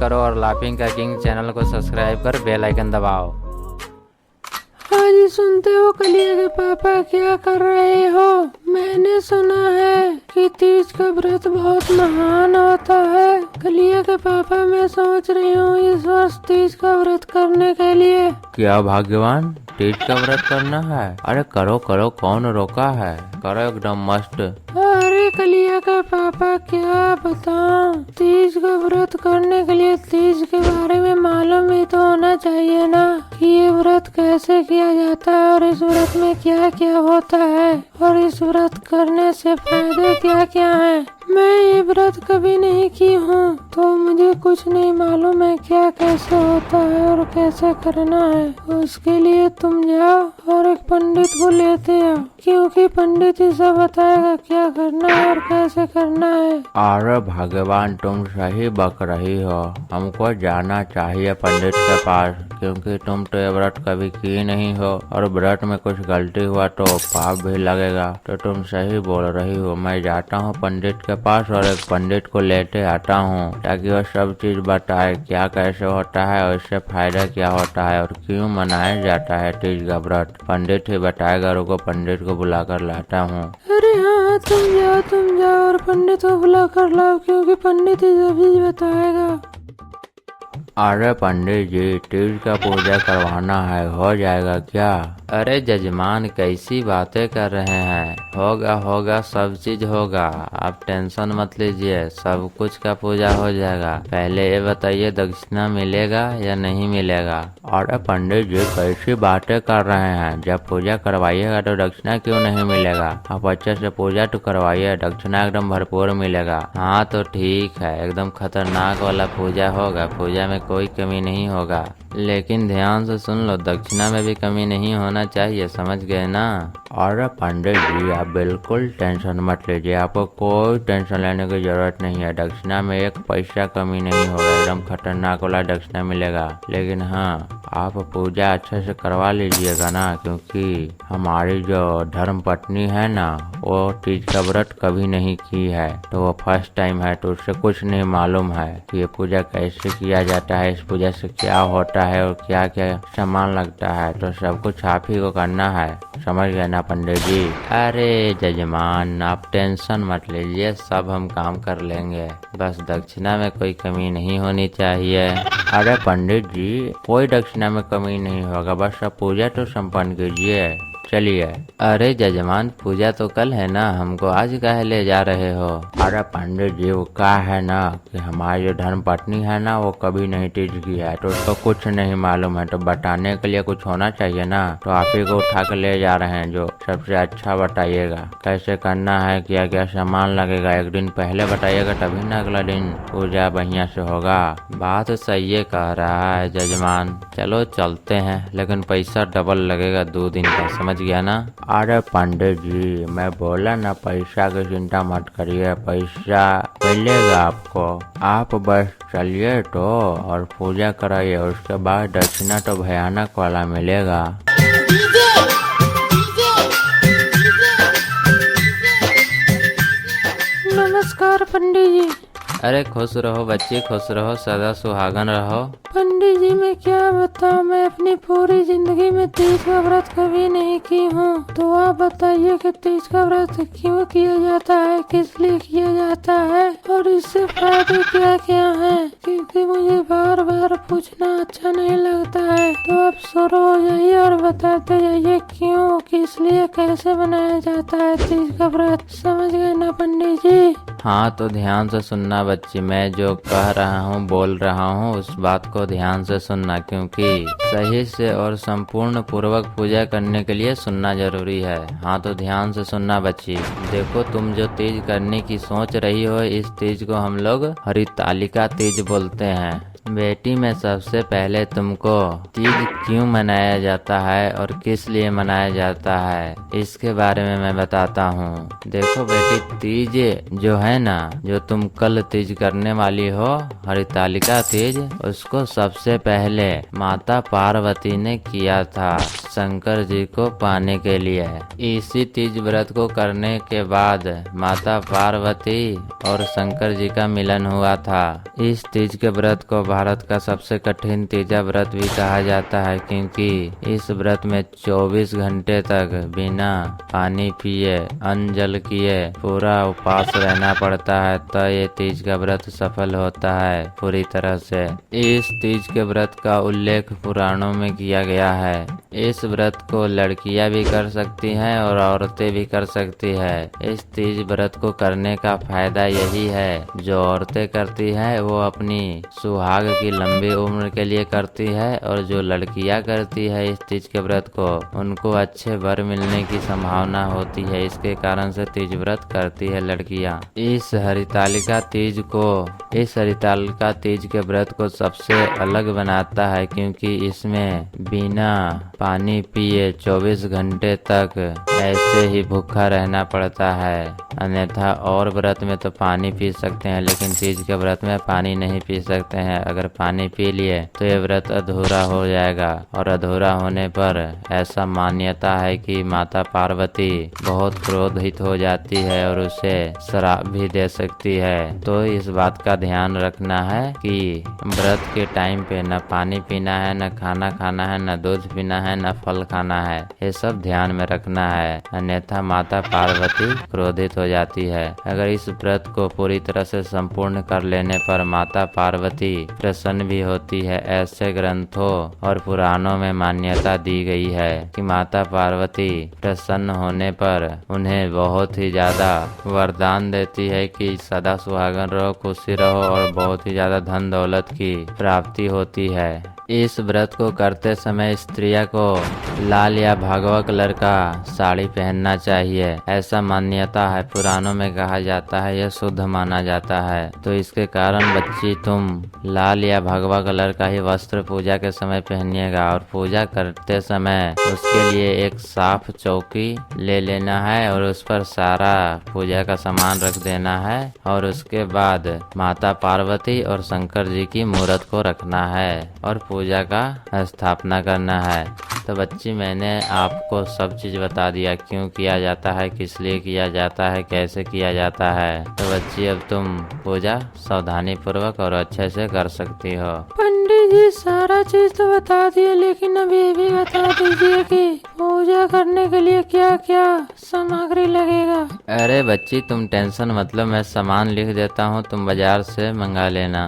करो और लाफिंग का किंग चैनल को सब्सक्राइब कर बेल आइकन दबाओ। हाँ जी, सुनते हो कलिया के पापा, क्या कर रहे हो? मैंने सुना है कि तीज का व्रत बहुत महान होता है। कलिया के पापा, मैं सोच रही हूँ इस वर्ष तीज का व्रत करने के लिए। क्या भाग्यवान, तीज का व्रत करना है? अरे करो करो, कौन रोका है, करो एकदम मस्त। अरे कलिया का पापा, क्या बताऊं, तीज का व्रत करने के लिए तीज के बारे में मालूम भी तो होना चाहिए ना, कि ये व्रत कैसे किया जाता है और इस व्रत में क्या क्या होता है और इस व्रत करने से फायदे क्या क्या हैं। मैं ये व्रत कभी नहीं की हूँ, तो मुझे कुछ नहीं मालूम है क्या कैसे होता है और कैसे करना है। उसके लिए तुम जाओ और एक पंडित को लेते आओ, क्योंकि पंडित ही सब बताएगा क्या करना है और कैसे करना है। अरे भगवान, तुम सही बक रही हो, हमको जाना चाहिए पंडित के पास, क्योंकि तुम तो ये व्रत कभी की नहीं हो और व्रत में कुछ गलती हुआ तो पाप भी लगेगा। तो तुम सही बोल रही हो, मैं जाता हूँ पंडित के पास और एक पंडित को लेते आता हूँ, ताकि वो सब चीज बताए क्या कैसे होता है और इससे फायदा क्या होता है और क्यों मनाया जाता है तीज का व्रत। पंडित ही बताएगा, रुको पंडित को बुलाकर लाता हूँ। अरे हाँ, तुम जाओ और पंडित को बुला कर लाओ, क्योंकि पंडित ही सब चीज बताएगा। अरे पंडित जी, तीज का पूजा करवाना है, हो जाएगा क्या? अरे जजमान, कैसी बातें कर रहे हैं, होगा होगा, सब चीज होगा, आप टेंशन मत लीजिए, सब कुछ का पूजा हो जाएगा। पहले ये बताइए, दक्षिणा मिलेगा या नहीं मिलेगा? अरे पंडित जी, कैसी बातें कर रहे हैं, जब पूजा करवाइएगा तो दक्षिणा क्यों नहीं मिलेगा? आप अच्छे से पूजा तो करवाइए, दक्षिणा एकदम भरपूर मिलेगा। हाँ तो ठीक है, एकदम खतरनाक वाला पूजा होगा, पूजा में कोई कमी नहीं होगा, लेकिन ध्यान से सुन लो, दक्षिणा में भी कमी नहीं होना चाहिए, समझ गए ना? और पंडित जी, आप बिल्कुल टेंशन मत लीजिए, आपको कोई टेंशन लेने की जरूरत नहीं है, दक्षिणा में एक पैसा कमी नहीं होगा, एकदम खतरनाक वाला दक्षिणा मिलेगा। लेकिन हाँ, आप पूजा अच्छे से करवा लीजिएगा ना, क्योंकि हमारी जो धर्म पत्नी है ना, वो तीज का व्रत कभी नहीं की है, तो वो फर्स्ट टाइम है, तो उससे कुछ नहीं मालूम है कि ये पूजा कैसे किया जाता है, इस पूजा से क्या होता है और क्या क्या सामान लगता है, तो सब कुछ आप ही को करना है, समझ गए ना पंडित जी? अरे जजमान, आप टेंशन मत लीजिए, सब हम काम कर लेंगे, बस दक्षिणा में कोई कमी नहीं होनी चाहिए। अरे पंडित जी, कोई दक्षिणा में कमी नहीं होगा, बस आप पूजा तो संपन्न कीजिए। चलिए। अरे जजमान, पूजा तो कल है ना, हमको आज काहे ले जा रहे हो? अरे पंडित जी, वो क्या है ना कि हमारी जो धर्म पत्नी है ना, वो कभी नहीं तीज की है, तो उसको कुछ नहीं मालूम है, तो बताने के लिए कुछ होना चाहिए ना, तो आप ही को उठा कर ले जा रहे हैं, जो सबसे अच्छा बताइएगा कैसे करना है, क्या क्या सामान लगेगा, एक दिन पहले बताइएगा, तभी ना अगला दिन पूजा बढ़िया से होगा। बात सही कह रहा है जजमान, चलो चलते हैं, लेकिन पैसा डबल लगेगा 2 दिन का, समझ गया ना? अरे पंडित जी, मैं बोला ना, पैसा की चिंता मत करिए, पैसा मिलेगा आपको, आप बस चलिए तो और पूजा कराइए, उसके बाद दक्षिणा तो भयानक वाला मिलेगा। नमस्कार पंडित जी। अरे खुश रहो बच्ची, खुश रहो, सदा सुहागन रहो। पंडित जी, मैं क्या बताऊं, मैं अपनी पूरी जिंदगी में तीज का व्रत कभी नहीं की हूँ, तो आप बताइए कि तीज का व्रत क्यों किया जाता है, किस लिए किया जाता है और इससे फायदे क्या क्या हैं, क्योंकि मुझे बार बार पूछना अच्छा नहीं लगता है, तो आप शुरू हो जाइए और बताते जाइए क्यों, किस लिए, कैसे बनाया जाता है तीज का व्रत, समझ गए ना पंडित जी? हाँ तो ध्यान से सुनना बच्ची, मैं जो कह रहा हूँ, बोल रहा हूँ, उस बात को ध्यान से सुनना, क्योंकि सही से और संपूर्ण पूर्वक पूजा करने के लिए सुनना जरूरी है। हाँ तो ध्यान से सुनना बच्ची। देखो, तुम जो तीज करने की सोच रही हो, इस तीज को हम लोग हरितालिका तीज बोलते हैं। बेटी, मैं सबसे पहले तुमको तीज क्यों मनाया जाता है और किस लिए मनाया जाता है, इसके बारे में मैं बताता हूँ। देखो बेटी, तीज जो है ना, जो तुम कल तीज करने वाली हो, हरितालिका तीज, उसको सबसे पहले माता पार्वती ने किया था। शंकर जी को पाने के लिए। इसी तीज व्रत को करने के बाद माता पार्वती और शंकर जी का मिलन हुआ था। इस तीज के व्रत को भारत का सबसे कठिन तीजा व्रत भी कहा जाता है, क्योंकि इस व्रत में 24 घंटे तक बिना पानी पिए अन्न जल किए पूरा उपवास रहना पड़ता है, तो ये तीज का व्रत सफल होता है पूरी तरह से। इस तीज के व्रत का उल्लेख पुराणों में किया गया है। इस व्रत को लड़कियां भी कर सकती हैं और औरतें भी कर सकती है। इस तीज व्रत को करने का फायदा यही है, जो औरतें करती हैं वो अपनी सुहाग की लंबी उम्र के लिए करती है, और जो लड़कियां करती है इस तीज के व्रत को, उनको अच्छे वर मिलने की संभावना होती है। इसके कारण से तीज व्रत करती है लड़कियां। इस हरितालिका तीज के व्रत को सबसे अलग बनाता है, क्योंकि इसमें बिना पानी पिए 24 घंटे तक ऐसे ही भूखा रहना पड़ता है। अन्यथा और व्रत में तो पानी पी सकते हैं, लेकिन तीज के व्रत में पानी नहीं पी सकते हैं। अगर पानी पी लिए तो ये व्रत अधूरा हो जाएगा, और अधूरा होने पर ऐसा मान्यता है कि माता पार्वती बहुत क्रोधित हो जाती है और उसे श्राप भी दे सकती है। तो इस बात का ध्यान रखना है कि व्रत के टाइम पे न पानी पीना है, न खाना खाना है, न दूध पीना है, न फल खाना है। ये सब ध्यान में रखना है, अन्यथा माता पार्वती क्रोधित हो जाती है। अगर इस व्रत को पूरी तरह से संपूर्ण कर लेने पर माता पार्वती प्रसन्न भी होती है। ऐसे ग्रंथों और पुराणों में मान्यता दी गई है कि माता पार्वती प्रसन्न होने पर उन्हें बहुत ही ज्यादा वरदान देती है कि सदा सुहागन रहो, खुशी रहो, और बहुत ही ज्यादा धन दौलत की प्राप्ति होती है। इस व्रत को करते समय स्त्रियों को लाल या भगवा कलर का साड़ी पहनना चाहिए, ऐसा मान्यता है। पुराणों में कहा जाता है यह शुद्ध माना जाता है। तो इसके कारण बच्ची तुम लाल या भगवा कलर का ही वस्त्र पूजा के समय पहनिएगा, और पूजा करते समय उसके लिए एक साफ चौकी ले लेना है और उस पर सारा पूजा का सामान रख देना है, और उसके बाद माता पार्वती और शंकर जी की मूर्त को रखना है और पूजा का स्थापना करना है। तो बच्ची, मैंने आपको सब चीज बता दिया, क्यों किया जाता है, किस लिए किया जाता है, कैसे किया जाता है। तो बच्ची, अब तुम पूजा सावधानी पूर्वक और अच्छे से कर सकती हो। पंडित जी सारा चीज तो बता दिए, लेकिन अब ये भी बता दीजिए कि पूजा करने के लिए क्या क्या सामग्री लगेगा। अरे बच्ची, तुम टेंशन मतलब, मैं सामान लिख देता हूँ, तुम बाजार से मंगा लेना।